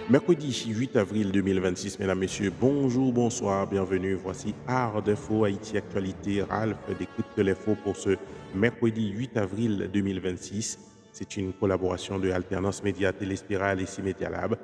Mercredi 8 avril 2026, mesdames, messieurs, bonjour, bonsoir, bienvenue. Voici Art d'info Haïti Actualité. Ralph décrypte l'info pour ce mercredi 8 avril 2026. C'est une collaboration de Alternance Média, Téléspiral et Cimédia Lab.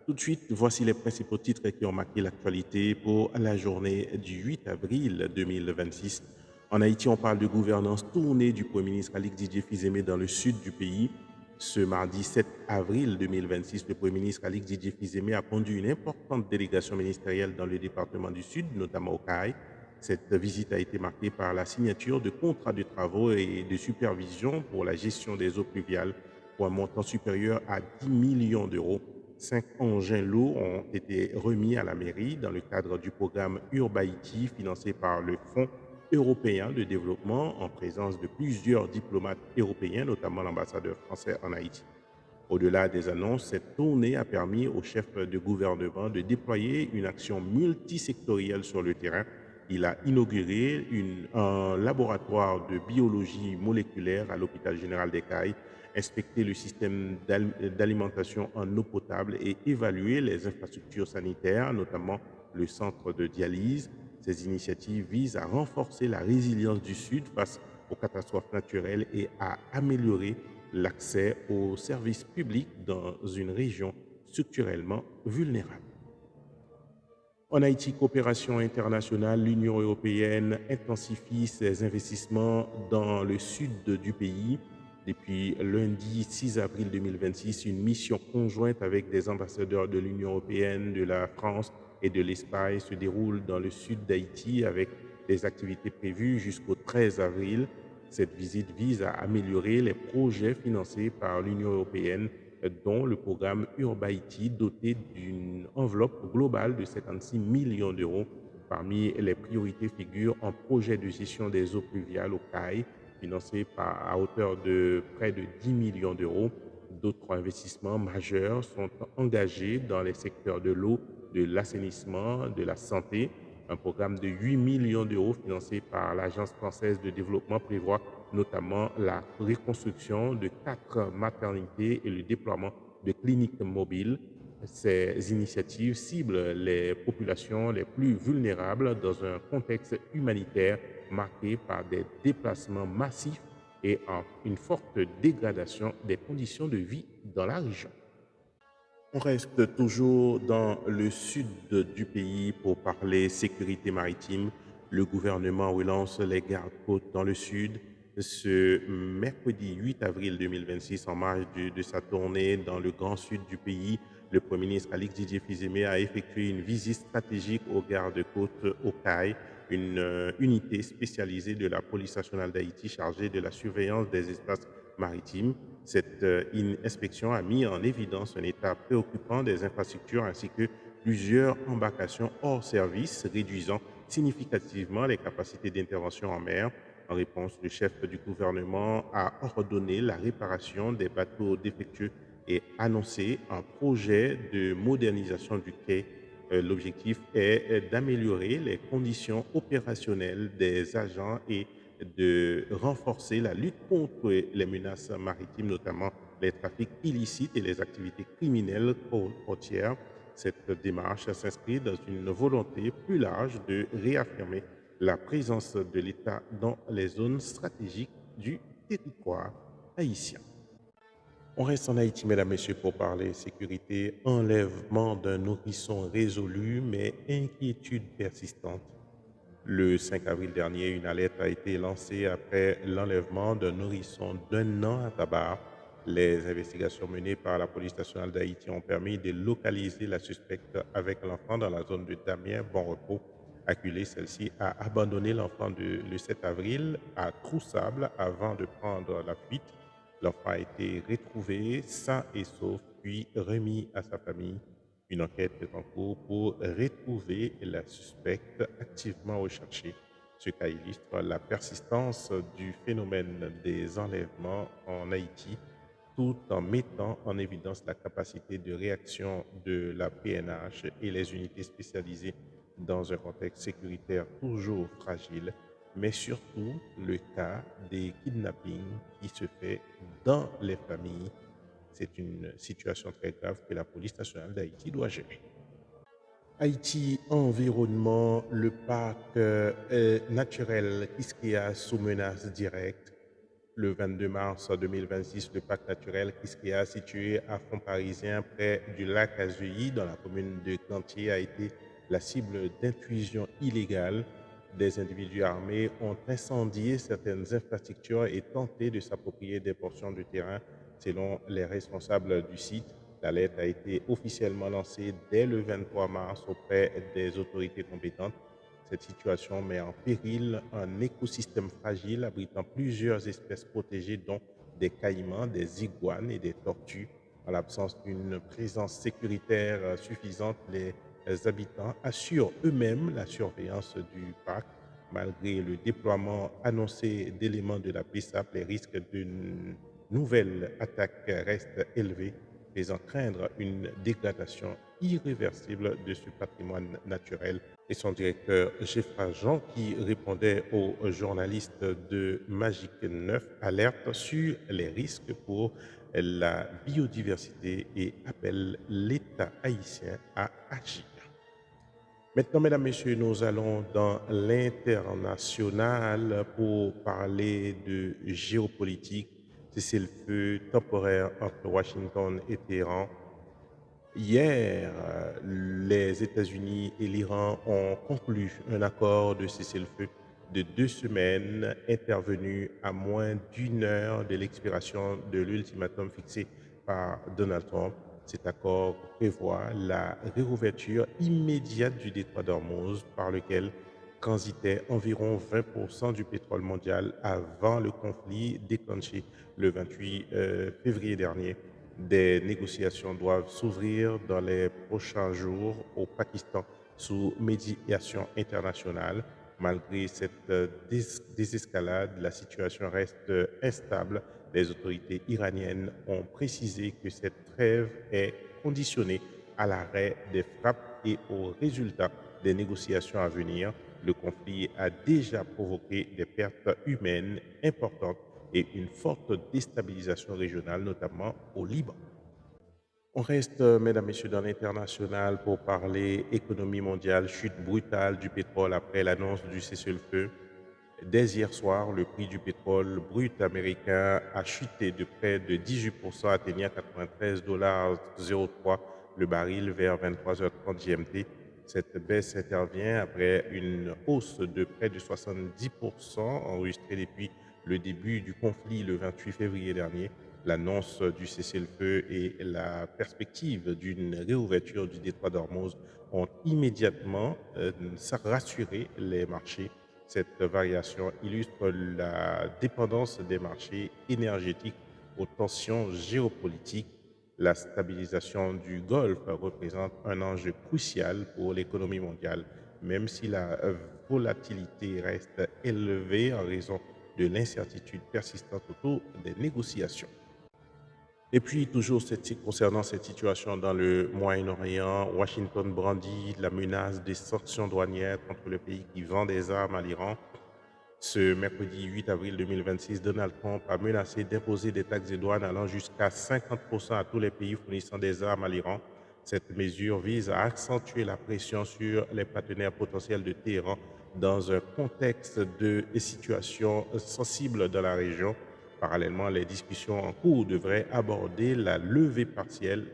Tout de suite, voici les principaux titres qui ont marqué l'actualité pour la journée du 8 avril 2026. En Haïti, on parle de gouvernance tournée du Premier ministre Alix Didier Fizeme dans le sud du pays. Ce mardi 7 avril 2026, le Premier ministre Alix Didier Fizeme a conduit une importante délégation ministérielle dans le département du Sud, notamment au CAI. Cette visite a été marquée par la signature de contrats de travaux et de supervision pour la gestion des eaux pluviales pour un montant supérieur à 10 millions d'euros. 5 engins lourds ont été remis à la mairie dans le cadre du programme Urbaïti financé par le Fonds européen de développement en présence de plusieurs diplomates européens, notamment l'ambassadeur français en Haïti. Au-delà des annonces, cette tournée a permis au chef de gouvernement de déployer une action multisectorielle sur le terrain. Il a inauguré un laboratoire de biologie moléculaire à l'hôpital général des Cayes, inspecté le système d'alimentation en eau potable et évalué les infrastructures sanitaires, notamment le centre de dialyse. Ces initiatives visent à renforcer la résilience du Sud face aux catastrophes naturelles et à améliorer l'accès aux services publics dans une région structurellement vulnérable. En Haïti, coopération internationale, l'Union européenne intensifie ses investissements dans le sud du pays. Depuis lundi 6 avril 2026, une mission conjointe avec des ambassadeurs de l'Union européenne, de la France et de l'Espagne se déroule dans le sud d'Haïti avec des activités prévues jusqu'au 13 avril. Cette visite vise à améliorer les projets financés par l'Union européenne, dont le programme Urbaïti, doté d'une enveloppe globale de 56 millions d'euros. Parmi les priorités figurent un projet de gestion des eaux pluviales au CAI, financé à hauteur de près de 10 millions d'euros. D'autres investissements majeurs sont engagés dans les secteurs de l'eau, de l'assainissement, de la santé. Un programme de 8 millions d'euros financé par l'Agence française de développement prévoit notamment la reconstruction de 4 maternités et le déploiement de cliniques mobiles. Ces initiatives ciblent les populations les plus vulnérables dans un contexte humanitaire marqué par des déplacements massifs et une forte dégradation des conditions de vie dans la région. On reste toujours dans le sud du pays pour parler sécurité maritime. Le gouvernement relance les gardes-côtes dans le sud. Ce mercredi 8 avril 2026, en marge de sa tournée dans le grand sud du pays, le Premier ministre Alix Didier Fizeme a effectué une visite stratégique aux gardes-côtes au CAI, une unité spécialisée de la police nationale d'Haïti chargée de la surveillance des espaces maritimes. Cette inspection a mis en évidence un état préoccupant des infrastructures ainsi que plusieurs embarcations hors service, réduisant significativement les capacités d'intervention en mer. En réponse, le chef du gouvernement a ordonné la réparation des bateaux défectueux et annoncé un projet de modernisation du quai. L'objectif est d'améliorer les conditions opérationnelles des agents et de renforcer la lutte contre les menaces maritimes, notamment les trafics illicites et les activités criminelles côtières. Cette démarche s'inscrit dans une volonté plus large de réaffirmer la présence de l'État dans les zones stratégiques du territoire haïtien. On reste en Haïti, mesdames, messieurs, pour parler sécurité, enlèvement d'un nourrisson résolu, mais inquiétude persistante. Le 5 avril dernier, une alerte a été lancée après l'enlèvement d'un nourrisson d'1 an à Tabar. Les investigations menées par la police nationale d'Haïti ont permis de localiser la suspecte avec l'enfant dans la zone de Damien Bon Repos. Acculée, celle-ci a abandonné l'enfant le 7 avril à Troussable avant de prendre la fuite. L'enfant a été retrouvé sain et sauf, puis remis à sa famille. Une enquête est en cours pour retrouver la suspecte activement recherchée. Ce cas illustre la persistance du phénomène des enlèvements en Haïti, tout en mettant en évidence la capacité de réaction de la PNH et les unités spécialisées dans un contexte sécuritaire toujours fragile, mais surtout le cas des kidnappings qui se fait dans les familles. C'est une situation très grave que la police nationale d'Haïti doit gérer. Haïti Environnement, le parc naturel Kiskia sous menace directe. Le 22 mars 2026, le parc naturel Kiskia, situé à Fond Parisien, près du lac Azuilly, dans la commune de Cantier, a été la cible d'intrusions illégales. Des individus armés ont incendié certaines infrastructures et tenté de s'approprier des portions de terrain, selon les responsables du site. L'alerte a été officiellement lancée dès le 23 mars auprès des autorités compétentes. Cette situation met en péril un écosystème fragile abritant plusieurs espèces protégées, dont des caïmans, des iguanes et des tortues. En l'absence d'une présence sécuritaire suffisante, les habitants assurent eux-mêmes la surveillance du parc. Malgré le déploiement annoncé d'éléments de la PISAP, les risques d'une nouvelle attaque restent élevés, faisant craindre une dégradation irréversible de ce patrimoine naturel. Et son directeur, Geoffroy Jean, qui répondait aux journalistes de Magic 9, alerte sur les risques pour la biodiversité et appelle l'État haïtien à agir. Maintenant, mesdames, messieurs, nous allons dans l'international pour parler de géopolitique. C'est le feu temporaire entre Washington et Téhéran. Hier, les États-Unis et l'Iran ont conclu un accord de cessez-le-feu de 2 semaines, intervenu à moins d'1 heure de l'expiration de l'ultimatum fixé par Donald Trump. Cet accord prévoit la réouverture immédiate du détroit d'Ormuz, par lequel transitait environ 20% du pétrole mondial avant le conflit déclenché le 28 février dernier. Des négociations doivent s'ouvrir dans les prochains jours au Pakistan sous médiation internationale. Malgré cette désescalade, la situation reste instable. Les autorités iraniennes ont précisé que cette trêve est conditionnée à l'arrêt des frappes et aux résultats des négociations à venir. Le conflit a déjà provoqué des pertes humaines importantes et une forte déstabilisation régionale, notamment au Liban. On reste, mesdames, messieurs, dans l'international pour parler économie mondiale, chute brutale du pétrole après l'annonce du cessez-le-feu. Dès hier soir, le prix du pétrole brut américain a chuté de près de 18%, atteignant 93,03 $ le baril vers 23h30 GMT. Cette baisse intervient après une hausse de près de 70% enregistrée depuis le début du conflit le 28 février dernier. L'annonce du cessez-le-feu et la perspective d'une réouverture du détroit d'Ormuz ont immédiatement rassuré les marchés. Cette variation illustre la dépendance des marchés énergétiques aux tensions géopolitiques. La stabilisation du Golfe représente un enjeu crucial pour l'économie mondiale, même si la volatilité reste élevée en raison de l'incertitude persistante autour des négociations. Et puis, toujours concernant cette situation dans le Moyen-Orient, Washington brandit la menace des sanctions douanières contre le pays qui vend des armes à l'Iran. Ce mercredi 8 avril 2026, Donald Trump a menacé d'imposer des taxes et douanes allant jusqu'à 50% à tous les pays fournissant des armes à l'Iran. Cette mesure vise à accentuer la pression sur les partenaires potentiels de Téhéran dans un contexte de situation sensible dans la région. Parallèlement, les discussions en cours devraient aborder la levée partielle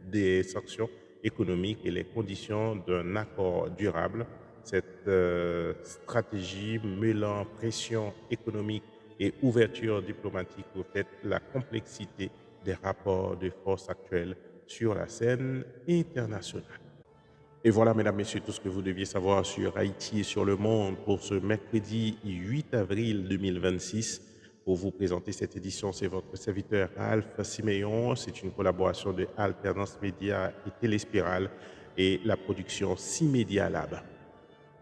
des sanctions économiques et les conditions d'un accord durable. Cette stratégie mêlant pression économique et ouverture diplomatique reflète la complexité des rapports de force actuels sur la scène internationale. Et voilà, mesdames, messieurs, tout ce que vous deviez savoir sur Haïti et sur le monde pour ce mercredi 8 avril 2026. Pour vous présenter cette édition, c'est votre serviteur Alpha Siméon. C'est une collaboration de Alternance Média et Téléspirale et la production C-Media Lab.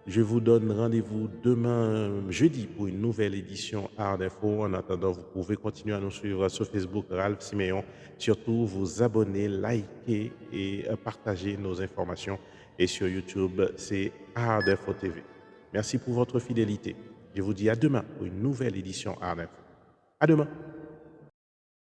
Je vous donne rendez-vous demain, jeudi, pour une nouvelle édition Art d'Info. En attendant, vous pouvez continuer à nous suivre sur Facebook, Ralph Siméon. Surtout, vous abonner, liker et partager nos informations. Et sur YouTube, c'est Art d'Info TV. Merci pour votre fidélité. Je vous dis à demain pour une nouvelle édition Art d'Info. À demain.